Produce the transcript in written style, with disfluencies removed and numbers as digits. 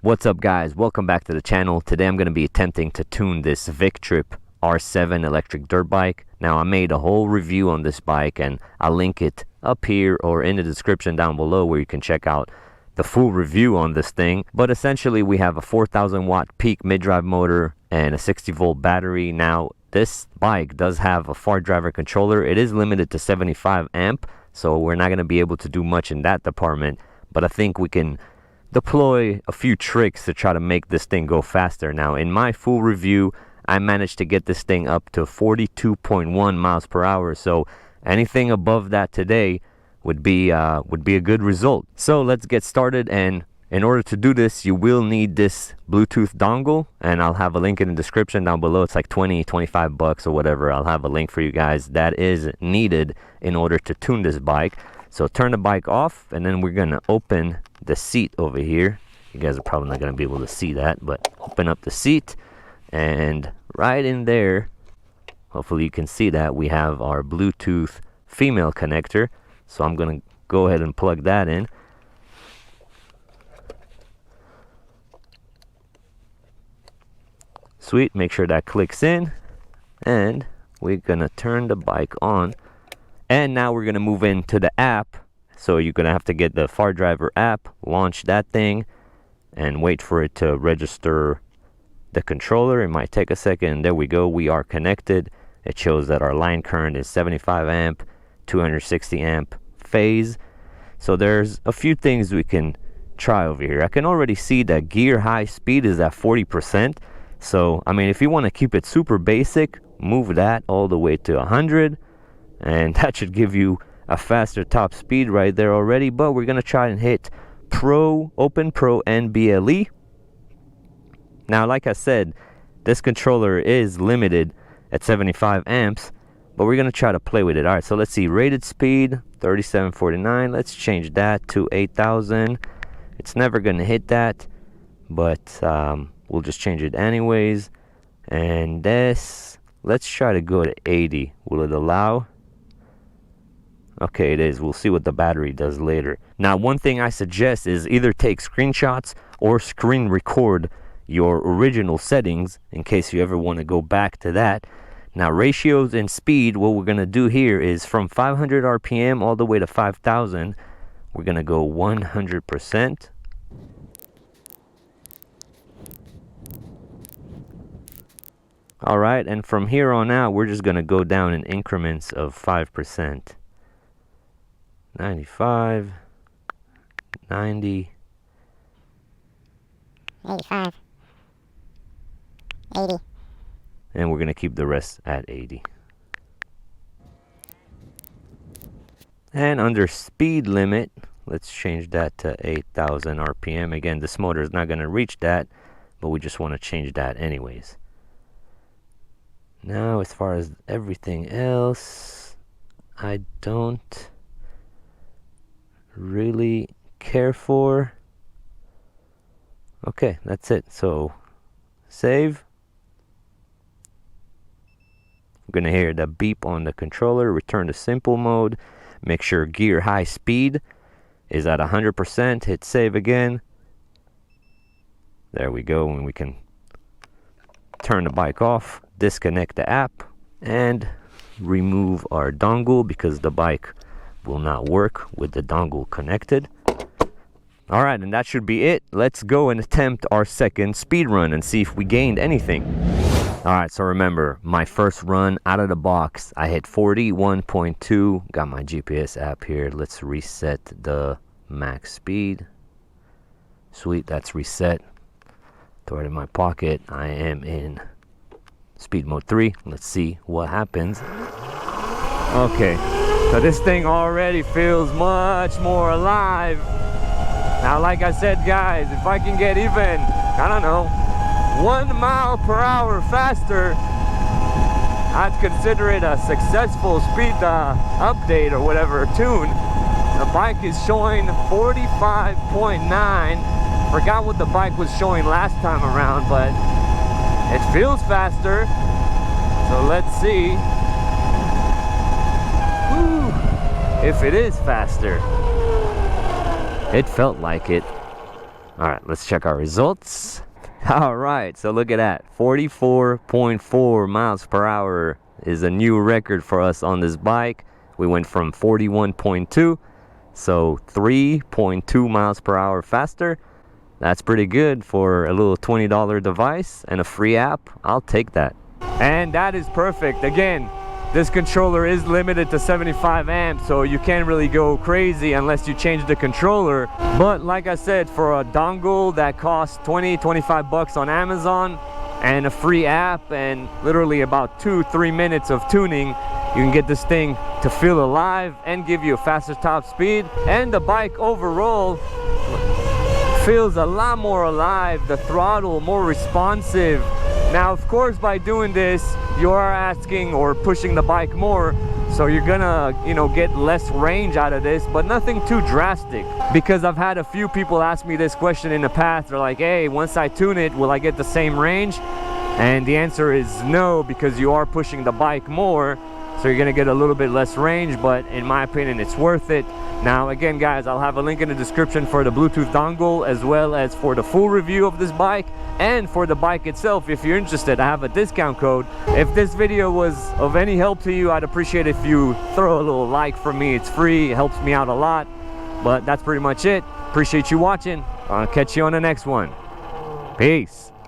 What's up guys, welcome back to the channel. Today I'm going to be attempting to tune this Victrip R7 electric dirt bike. Now I made a whole review on this bike and I'll link it up here or in the description down below where you can check out the full review on this thing. But essentially we have a 4,000 watt peak mid-drive motor and a 60 volt battery. Now this bike does have a far driver controller. It is limited to 75 amp, so we're not going to be able to do much in that department, but I think we can deploy a few tricks to try to make this thing go faster. Now in my full review I managed to get this thing up to 42.1 miles per hour, so anything above that today would be a good result. So let's get started, and in order to do this you will need this Bluetooth dongle, and I'll have a link in the description down below. It's like 25 bucks or whatever. I'll have a link for you guys that is needed in order to tune this bike. So turn the bike off, and then we're gonna open the seat over here. You guys are probably not gonna be able to see that, but open up the seat, and right in there, hopefully you can see that, we have our Bluetooth female connector. So I'm gonna go ahead and plug that in. Sweet, make sure that clicks in, and we're gonna turn the bike on. And now we're going to move into the app. So you're going to have to get the Far Driver app, launch that thing, and wait for it to register the controller. It might take a second. There we go. We are connected. It shows that our line current is 75 amp, 260 amp phase. So there's a few things we can try over here. I can already see that gear high speed is at 40%. So, I mean, if you want to keep it super basic, move that all the way to 100. And that should give you a faster top speed right there already. But we're going to try and hit Pro, Open Pro, and BLE. Now, like I said, this controller is limited at 75 amps. But we're going to try to play with it. Alright, so let's see. Rated speed, 3749. Let's change that to 8,000. It's never going to hit that. But we'll just change it anyways. And this, let's try to go to 80. Will it allow? Okay, it is. We'll see what the battery does later. Now, one thing I suggest is either take screenshots or screen record your original settings in case you ever want to go back to that. Now, ratios and speed, what we're going to do here is from 500 RPM all the way to 5,000, we're going to go 100%. All right, and from here on out, we're just going to go down in increments of 5%. 95, 90, 85, 80. And we're going to keep the rest at 80. And under speed limit, let's change that to 8,000 RPM. Again, this motor is not going to reach that, but we just want to change that anyways. Now, as far as everything else, I don't really care for. Okay, that's it. So save. I'm gonna hear the beep on the controller. Return to simple mode. Make sure gear high speed is at 100%. Hit save again. There we go, and we can turn the bike off, disconnect the app, and remove our dongle because the bike will not work with the dongle connected. Alright, and that should be it. Let's go and attempt our second speed run and see if we gained anything. Alright, so remember, my first run out of the box, I hit 41.2. Got my GPS app here. Let's reset the max speed. Sweet, that's reset. Throw it in my pocket. I am in speed mode 3. Let's see what happens. Okay, so this thing already feels much more alive. Now, like I said, guys, if I can get even, I don't know, 1 mile per hour faster, I'd consider it a successful speed update or whatever, tune. The bike is showing 45.9. Forgot what the bike was showing last time around, but it feels faster. So let's see if it is faster. It felt like it. All All right, let's check our results. All right, so look at that. 44.4 miles per hour is a new record for us on this bike. We went from 41.2, so 3.2 miles per hour faster. That's pretty good for a little $20 device and a free app. I'll take that. And that is perfect. Again, this controller is limited to 75 amps, so you can't really go crazy unless you change the controller. But like I said, for a dongle that costs 20-25 bucks on Amazon and a free app and literally about 2-3 minutes of tuning, you can get this thing to feel alive and give you a faster top speed. And the bike overall feels a lot more alive, the throttle more responsive. Now, of course, by doing this, you are asking or pushing the bike more, so you're gonna, get less range out of this, but nothing too drastic. Because I've had a few people ask me this question in the past. They're like, hey, once I tune it, will I get the same range? And the answer is no, because you are pushing the bike more, so you're gonna get a little bit less range, but in my opinion, it's worth it. Now, again, guys, I'll have a link in the description for the Bluetooth dongle, as well as for the full review of this bike, and for the bike itself. If you're interested, I have a discount code. If this video was of any help to you, I'd appreciate if you throw a little like for me. It's free, it helps me out a lot. But that's pretty much it. Appreciate you watching. I'll catch you on the next one. Peace.